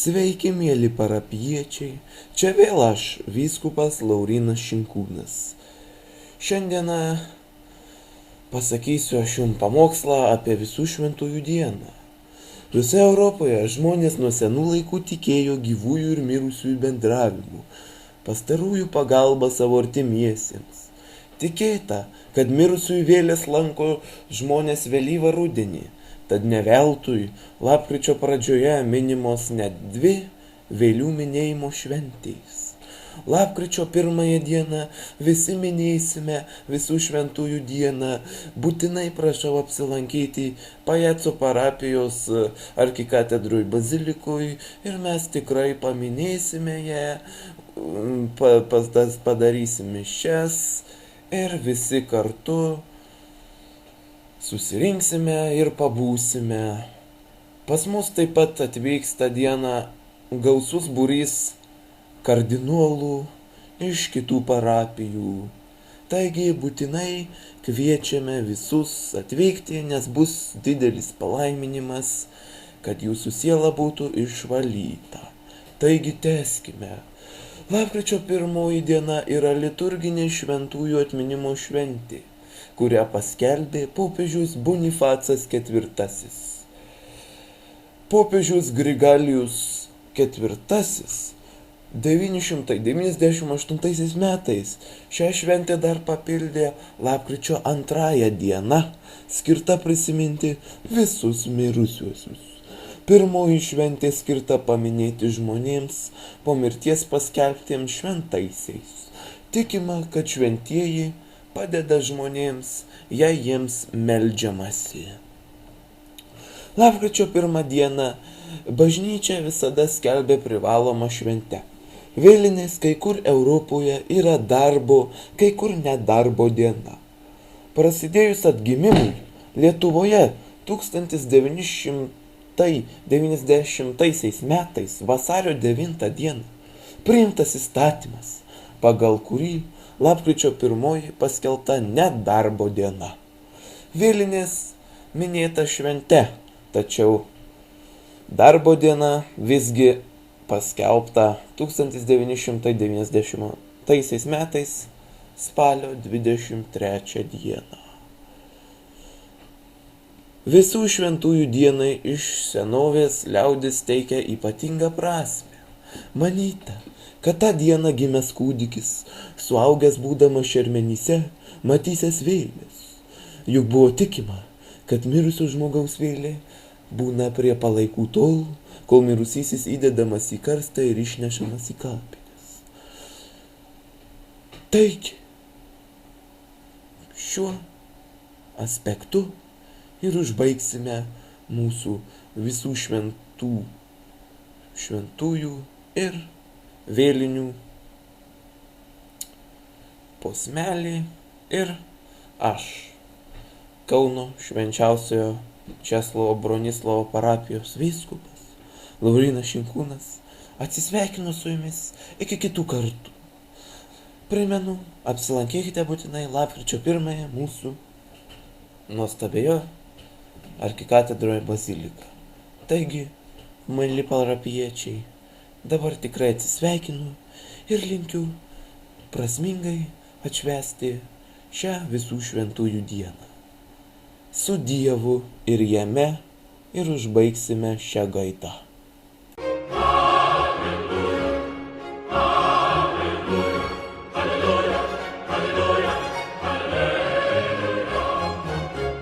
Sveiki, mėly parapijiečiai, čia vėl aš, vyskupas Laurynas Šinkūnas. Šiandieną pasakysiu aš jums pamokslą apie visų šventųjų dieną. Visoje Europoje žmonės nuo senų laikų tikėjo gyvųjų ir mirusiųjų bendravimu, pastarųjų pagalba savo artimiesiems. Tikėta, kad mirusiųjų vėlės lanko žmonės vėlyvą rudenį. Tad ne veltui lapkričio pradžioje minimos net 2 vėlių minėjimo šventės. Lapkričio 1 dieną visi minėsime visų šventųjų dieną. Būtinai prašau apsilankyti Pajaco parapijos arkikatedroj bazilikoj ir mes tikrai paminėsime ją, padarysime mišias ir visi kartu susirinksime ir pabūsime. Pas mus taip pat atvyks tą dieną gausus būrys kardinolų iš kitų parapijų. Taigi būtinai kviečiame visus atvykti, nes bus didelis palaiminimas, kad jūsų siela būtų išvalyta. Taigi tęskime. Lapkričio 1 diena yra liturginė šventųjų atminimo šventė, kurią paskelbė popiežius Bonifacas IV. Popiežius Grigalijus IV 998 metais šią šventę dar papildė lapkričio 2 diena, skirta prisiminti visus mirusiuosius. Pirmoji šventė skirta paminėti žmonėms po mirties paskelbtiems šventaisiais. Tikima, kad šventieji padeda žmonėms, jei jiems meldžiamasi. Lapkričio 1 dieną bažnyčia visada skelbia privalomą šventę. Vėlinės kai kur Europoje yra darbo, kai kur nedarbo diena. Prasidėjus atgimimui Lietuvoje 1990 metais vasario 9 dieną priimtas įstatymas, pagal kurį lapkričio 1 paskelbta nedarbo diena. Vėlinės minėta švente, tačiau darbo diena visgi paskelbta 1990 metais spalio 23 dieną. Visų šventųjų dienai iš senovės liaudis teikia ypatingą prasmę. Manyta, kad tą dieną gimęs kūdikis, suaugęs būdamas šermenyse, matysės vėlės. Juk buvo tikima, kad mirusio žmogaus vėlė būna prie palaikų tol, kol mirusysis įdedamas į karstą ir išnešamas į kapines. Taigi, šiuo aspektu ir užbaigsime mūsų visų šventųjų ir vėlinių posmelį ir aš, Kauno švenčiausiojo Česlovo Bronislovo parapijos vyskupas Laurynas Šinkūnas, atsisveikinu su jumis iki kitų kartų. Primenu, apsilankykite būtinai lapkričio 1 mūsų nuostabioje arkikatedroje bazilika. Taigi, mėly parapijiečiai, dabar tikrai atsisveikinu ir linkiu prasmingai atšvęsti šią visų šventųjų dieną. Su Dievu ir jame ir užbaigsime šią gaitą.